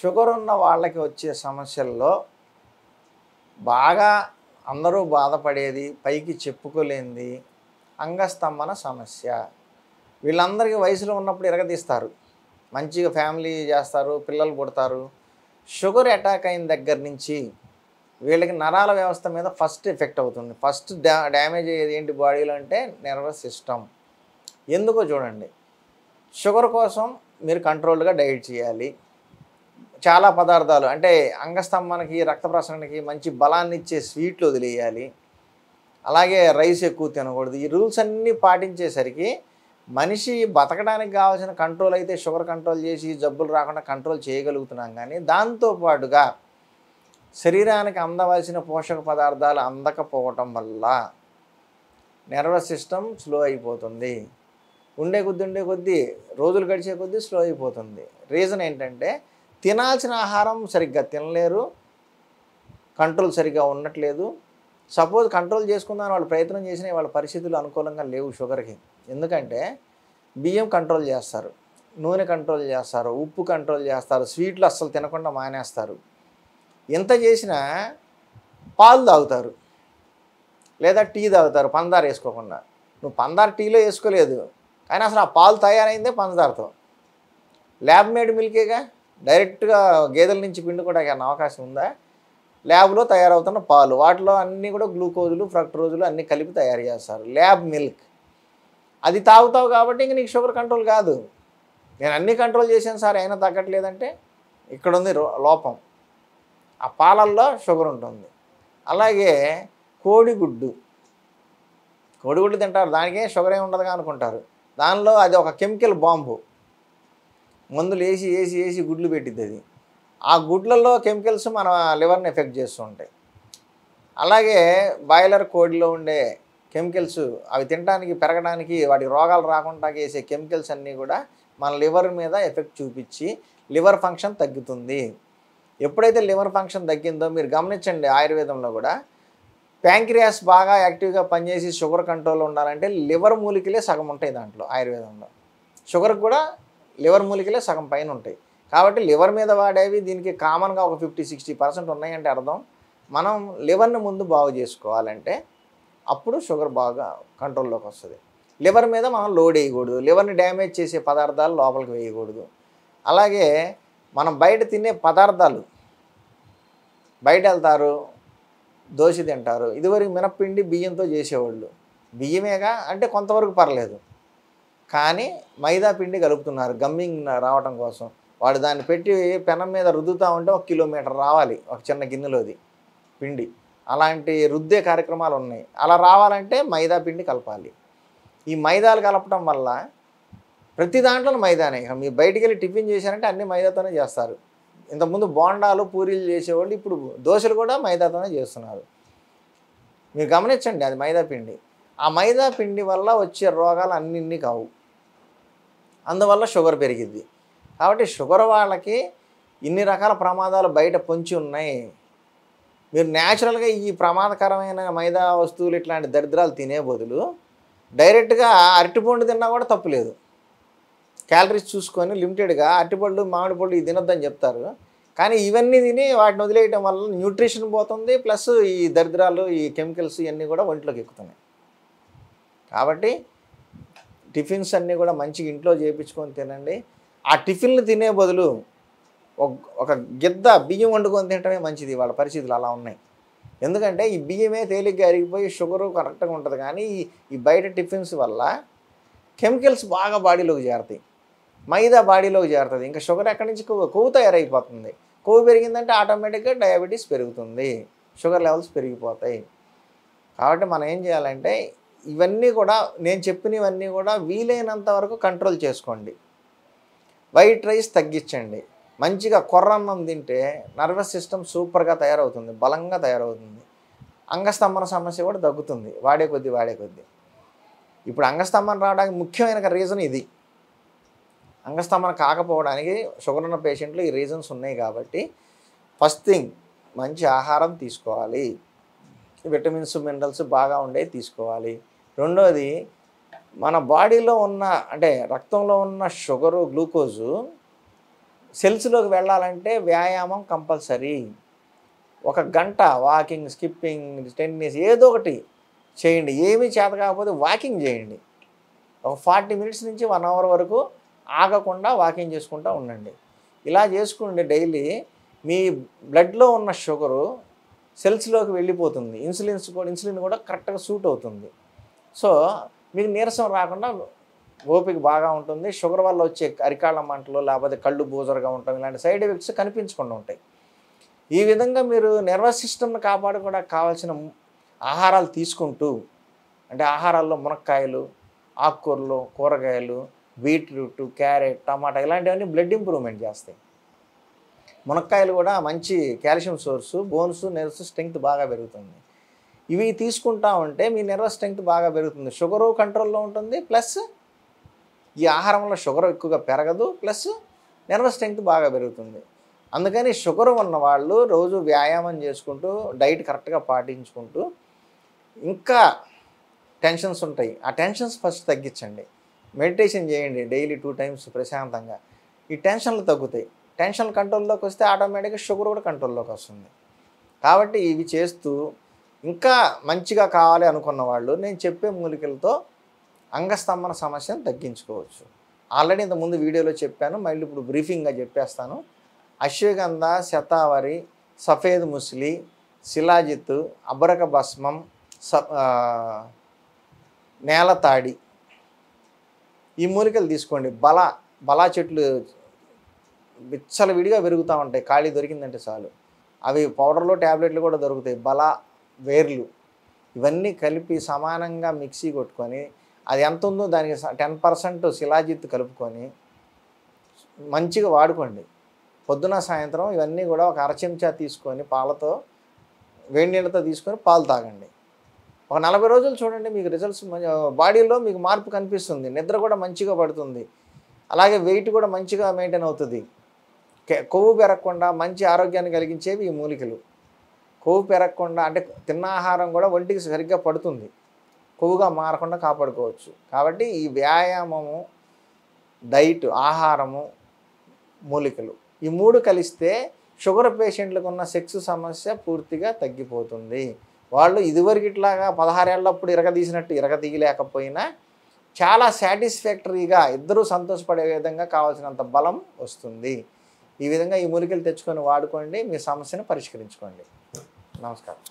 Sugar ఉన్న వాళ్ళకి వచ్చే సమస్యల్లో బాగా అందరూ బాధపడేది, పైకి చెప్పుకోలేనిది అంగస్తంభన సమస్య. వీళ్ళందరికీ వయసులో ఉన్నప్పుడు ఇరగదీస్తారు, మంచిగా ఫ్యామిలీ చేస్తారు, పిల్లలు పుడతారు. షుగర్ అటాక్ అయిన దగ్గర నుంచి వీళ్ళకి నరాల వ్యవస్థ మీద ఫస్ట్ ఎఫెక్ట్ అవుతుంది. ఫస్ట్ డ్యామేజ్ అయ్యేది ఏంటి బాడీలో అంటే నర్వస్ సిస్టమ్. ఎందుకో చూడండి. షుగర్ కోసం మీరు కంట్రోల్డ్గా డైట్ చేయాలి. చాలా పదార్థాలు అంటే అంగస్తంభనకి, రక్త ప్రసరణకి మంచి బలాన్ని ఇచ్చే స్వీట్లు వదిలేయాలి. అలాగే రైస్ ఎక్కువ తినకూడదు. ఈ రూల్స్ అన్నీ పాటించేసరికి మనిషి బతకడానికి కావాల్సిన కంట్రోల్ అయితే షుగర్ కంట్రోల్ చేసి జబ్బులు రాకుండా కంట్రోల్ చేయగలుగుతున్నాం. కానీ దాంతోపాటుగా శరీరానికి అందవలసిన పోషక పదార్థాలు అందకపోవటం వల్ల నర్వస్ సిస్టమ్ స్లో అయిపోతుంది. ఉండే కొద్దీ రోజులు గడిచే కొద్దీ స్లో అయిపోతుంది. రీజన్ ఏంటంటే తినాల్సిన ఆహారం సరిగ్గా తినలేరు, కంట్రోల్ సరిగ్గా ఉండట్లేదు. సపోజ్ కంట్రోల్ చేసుకుందామని వాళ్ళు ప్రయత్నం చేసినా వాళ్ళ పరిస్థితులు అనుకూలంగా లేవు షుగర్కి. ఎందుకంటే బియ్యం కంట్రోల్ చేస్తారు, నూనె కంట్రోల్ చేస్తారు, ఉప్పు కంట్రోల్ చేస్తారు, స్వీట్లు అస్సలు తినకుండా మానేస్తారు. ఎంత చేసినా పాలు తాగుతారు లేదా టీ తాగుతారు పంచదార వేసుకోకుండా. నువ్వు పంచదార టీలో వేసుకోలేదు, కానీ అసలు ఆ పాలు తయారైందే పంచదారతో. ల్యాబ్ మేడ్ మిల్కేగా, డైరెక్ట్గా గేదెల నుంచి పిండుకోవడానికి అన్న అవకాశం ఉందా? ల్యాబ్లో తయారవుతున్న పాలు, వాటిలో అన్నీ కూడా గ్లూకోజులు, ఫ్రక్టోజులు అన్నీ కలిపి తయారు చేస్తారు. ల్యాబ్ మిల్క్ అది తాగుతావు కాబట్టి ఇంక నీకు షుగర్ కంట్రోల్ కాదు. నేను అన్నీ కంట్రోల్ చేశాను సార్ అయినా తగ్గట్లేదంటే ఇక్కడ ఉంది లోపం. ఆ పాలల్లో షుగర్ ఉంటుంది. అలాగే కోడిగుడ్డు తింటారు, దానికే షుగర్ ఏమి ఉండదుగా అనుకుంటారు. దానిలో అది ఒక కెమికల్ బాంబు. మందులు వేసి గుడ్లు పెట్టిద్ది అది. ఆ గుడ్లలో కెమికల్స్ మన లివర్ని ఎఫెక్ట్ చేస్తూ ఉంటాయి. అలాగే బాయిలర్ కోడిలో ఉండే కెమికల్స్ అవి తినడానికి, పెరగడానికి, వాటికి రోగాలు రాకుండా చేసే కెమికల్స్ అన్నీ కూడా మన లివర్ మీద ఎఫెక్ట్ చూపించి లివర్ ఫంక్షన్ తగ్గుతుంది. ఎప్పుడైతే లివర్ ఫంక్షన్ తగ్గిందో మీరు గమనించండి, ఆయుర్వేదంలో కూడా ప్యాంక్రియాస్ బాగా యాక్టివ్గా పనిచేసి షుగర్ కంట్రోల్లో ఉండాలంటే లివర్ మూలికలే సగం ఉంటాయి దాంట్లో. ఆయుర్వేదంలో షుగర్కి కూడా లివర్ మూలికలే సగం పైన ఉంటాయి. కాబట్టి లివర్ మీద వాడేవి దీనికి కామన్గా ఒక 50-60% ఉన్నాయంటే అర్థం మనం లివర్ని ముందు బాగు చేసుకోవాలంటే అప్పుడు షుగర్ బాగా కంట్రోల్లోకి వస్తుంది. లివర్ మీద మనం లోడ్ వేయకూడదు, లివర్ని డ్యామేజ్ చేసే పదార్థాలు లోపలికి వేయకూడదు. అలాగే మనం బయట తినే పదార్థాలు, బయట వెళ్తారు దోశ తింటారు, ఇదివరకు మినప్పిండి బియ్యంతో చేసేవాళ్ళు, బియ్యమేగా అంటే కొంతవరకు పర్లేదు. కానీ మైదా పిండి కలుపుతున్నారు గమ్మింగ్ రావటం కోసం. వాడు దాన్ని పెట్టి పెనం మీద రుద్దుతూ ఉంటే 1 కిలోమీటర్ రావాలి ఒక చిన్న గిన్నెలోది పిండి. అలాంటి రుద్దే కార్యక్రమాలు ఉన్నాయి. అలా రావాలంటే మైదా పిండి కలపాలి. ఈ మైదాలు కలపడం వల్ల ప్రతి దాంట్లో మైదానే. మీరు బయటికి వెళ్ళి టిఫిన్ చేశారంటే అన్నీ మైదాతోనే చేస్తారు. ఇంతకుముందు బోండాలు, పూరీలు చేసేవాళ్ళు ఇప్పుడు దోశలు కూడా మైదాతోనే చేస్తున్నారు. మీరు గమనించండి, అది మైదా పిండి. ఆ మైదా పిండి వల్ల వచ్చే రోగాలు అన్నింటినీ కావు. అందువల్ల షుగర్ పెరిగిద్ది. కాబట్టి షుగర్ వాళ్ళకి ఇన్ని రకాల ప్రమాదాలు బయట పొంచి ఉన్నాయి. మీరు న్యాచురల్గా ఈ ప్రమాదకరమైన మైదా వస్తువులు ఇట్లాంటి దరిద్రాలు తినే బదులు డైరెక్ట్గా అరటిపండు తిన్నా కూడా తప్పులేదు. క్యాలరీస్ చూసుకొని లిమిటెడ్గా అరటిపళ్ళు, మామిడి పళ్ళు ఇది తినొద్దని చెప్తారు. కానీ ఇవన్నీ తిని వాటిని వదిలేయటం వల్ల న్యూట్రిషన్ పోతుంది, ప్లస్ ఈ దరిద్రాలు, ఈ కెమికల్స్ ఇవన్నీ కూడా ఒంట్లోకి ఎక్కుతున్నాయి. కాబట్టి టిఫిన్స్ అన్నీ కూడా మంచిగా ఇంట్లో చేయించుకొని తినండి. ఆ టిఫిన్లు తినే బదులు ఒక గిద్ద బియ్యం వండుకొని తినటమే మంచిది. వాళ్ళ పరిస్థితులు అలా ఉన్నాయి. ఎందుకంటే ఈ బియ్యమే తేలిగ్గా అరిగిపోయి షుగరు కరెక్ట్గా ఉంటుంది. కానీ ఈ బయట టిఫిన్స్ వల్ల కెమికల్స్ బాగా బాడీలోకి చేరుతాయి, మైదా బాడీలోకి చేరుతుంది. ఇంకా షుగర్ ఎక్కడి నుంచి కొవ్వు తయారైపోతుంది. కొవ్వు పెరిగిందంటే ఆటోమేటిక్గా డయాబెటీస్ పెరుగుతుంది, షుగర్ లెవెల్స్ పెరిగిపోతాయి. కాబట్టి మనం ఏం చేయాలంటే ఇవన్నీ కూడా నేను చెప్పినవన్నీ కూడా వీలైనంత వరకు కంట్రోల్ చేసుకోండి. వైట్ రైస్ తగ్గించండి. మంచిగా కొర్రన్నం తింటే నర్వస్ సిస్టమ్ సూపర్గా తయారవుతుంది, బలంగా తయారవుతుంది. అంగస్తంభన సమస్య కూడా తగ్గుతుంది వాడే కొద్దీ. ఇప్పుడు అంగస్తంభన రావడానికి ముఖ్యమైన రీజన్ ఇది. అంగస్తంభన కాకపోవడానికి షుగర్ ఉన్న పేషెంట్లు ఈ రీజన్స్ ఉన్నాయి. కాబట్టి ఫస్ట్ థింగ్ మంచి ఆహారం తీసుకోవాలి, విటమిన్స్, మినరల్స్ బాగా ఉండేవి తీసుకోవాలి. రెండోది మన బాడీలో ఉన్న అంటే రక్తంలో ఉన్న షుగరు, గ్లూకోజు సెల్స్లోకి వెళ్ళాలంటే వ్యాయామం కంపల్సరీ. ఒక గంట వాకింగ్, స్కిప్పింగ్, టెన్నిస్ ఏదో ఒకటి చేయండి. ఏమీ చేత కాకపోతే వాకింగ్ చేయండి. ఒక 40 మినిట్స్ నుంచి 1 అవర్ వరకు ఆగకుండా వాకింగ్ చేసుకుంటూ ఉండండి. ఇలా చేసుకుంటే డైలీ మీ బ్లడ్లో ఉన్న షుగరు సెల్స్లోకి వెళ్ళిపోతుంది. ఇన్సులిన్ కూడా కరెక్ట్గా సూట్ అవుతుంది. సో మీకు నీరసం రాకుండా ఓపిక బాగా ఉంటుంది. షుగర్ వల్ల వచ్చే అరికాళ్ళ మంటలు, లేకపోతే కళ్ళు బూజరుగా ఉండటం, ఇలాంటి సైడ్ ఎఫెక్ట్స్ కనిపించకుండా ఉంటాయి. ఈ విధంగా మీరు నర్వస్ సిస్టమ్ని కాపాడుకోవడానికి కావాల్సిన ఆహారాలు తీసుకుంటూ, అంటే ఆహారాల్లో మునక్కాయలు, ఆకుకూరలు, కూరగాయలు, బీట్రూట్, క్యారెట్, టమాటా ఇలాంటివన్నీ బ్లడ్ ఇంప్రూవ్మెంట్ చేస్తాయి. మునక్కాయలు కూడా మంచి calcium source, bones, nerves strength బాగా పెరుగుతుంది. ఇవి తీసుకుంటా ఉంటే మీ నర్వస్ స్ట్రెంగ్త్ బాగా పెరుగుతుంది. షుగరు కంట్రోల్లో ఉంటుంది, ప్లస్ ఈ ఆహారంలో షుగర్ ఎక్కువగా పెరగదు, ప్లస్ నర్వస్ స్ట్రెంగ్త్ బాగా పెరుగుతుంది. అందుకని షుగర్ ఉన్న వాళ్ళు రోజు వ్యాయామం చేసుకుంటూ, డైట్ కరెక్ట్గా పాటించుకుంటూ, ఇంకా టెన్షన్స్ ఉంటాయి, ఆ టెన్షన్స్ ఫస్ట్ తగ్గించండి. మెడిటేషన్ చేయండి డైలీ 2 టైమ్స్ ప్రశాంతంగా. ఈ టెన్షన్లు తగ్గుతాయి. టెన్షన్ కంట్రోల్లోకి వస్తే ఆటోమేటిక్గా షుగర్ కూడా కంట్రోల్లోకి వస్తుంది. కాబట్టి ఇవి చేస్తూ ఇంకా మంచిగా కావాలి అనుకున్న వాళ్ళు నేను చెప్పే మూలికలతో అంగస్తంభన సమస్యను తగ్గించుకోవచ్చు. ఆల్రెడీ ఇంతకుముందు వీడియోలో చెప్పాను, మళ్ళీ ఇప్పుడు బ్రీఫింగ్గా చెప్పేస్తాను. అశ్వగంధ, శతావరి, సఫేద్ ముస్లి, శిలాజిత్, అబరక భస్మం, నేలతాడి, ఈ మూలికలు తీసుకోండి. బలా చెట్లు విచ్చలవిడిగా పెరుగుతూ ఉంటాయి, ఖాళీ దొరికిందంటే చాలు. అవి పౌడర్లో, ట్యాబ్లెట్లు కూడా దొరుకుతాయి. వేర్లు ఇవన్నీ కలిపి సమానంగా మిక్సీ కొట్టుకొని, అది ఎంత ఉందో దానికి 10% శిలాజిత్ కలుపుకొని మంచిగా వాడుకోండి. పొద్దున సాయంత్రం ఇవన్నీ కూడా ఒక అర చెంచా తీసుకొని పాలతో, వేడి నీళ్ళతో తీసుకొని పాలు తాగండి. ఒక 40 రోజులు చూడండి, మీకు రిజల్ట్స్ బాడీలో మీకు మార్పు కనిపిస్తుంది. నిద్ర కూడా మంచిగా పడుతుంది. అలాగే వెయిట్ కూడా మంచిగా మెయింటైన్ అవుతుంది. కొవ్వు పెరగకుండా మంచి ఆరోగ్యాన్ని కలిగించేవి ఈ మూలికలు. కొవ్వు పెరగకుండా, అంటే తిన్న ఆహారం కూడా ఒంటికి సరిగ్గా పడుతుంది, కొవ్వుగా మారకుండా కాపాడుకోవచ్చు. కాబట్టి ఈ వ్యాయామము, డైట్, ఆహారము, మూలికలు ఈ 3 కలిస్తే షుగర్ పేషెంట్లకు ఉన్న సెక్స్ సమస్య పూర్తిగా తగ్గిపోతుంది. వాళ్ళు ఇదివరకు ఇట్లాగా 16 ఏళ్ళప్పుడు ఇరగదీసినట్టు ఇరగదీయలేకపోయినా చాలా సాటిస్ఫాక్టరీగా ఇద్దరూ సంతోషపడే విధంగా కావాల్సినంత బలం వస్తుంది. ఈ విధంగా ఈ మూలికలు తెచ్చుకొని వాడుకోండి, మీ సమస్యను పరిష్కరించుకోండి. నమస్కారం.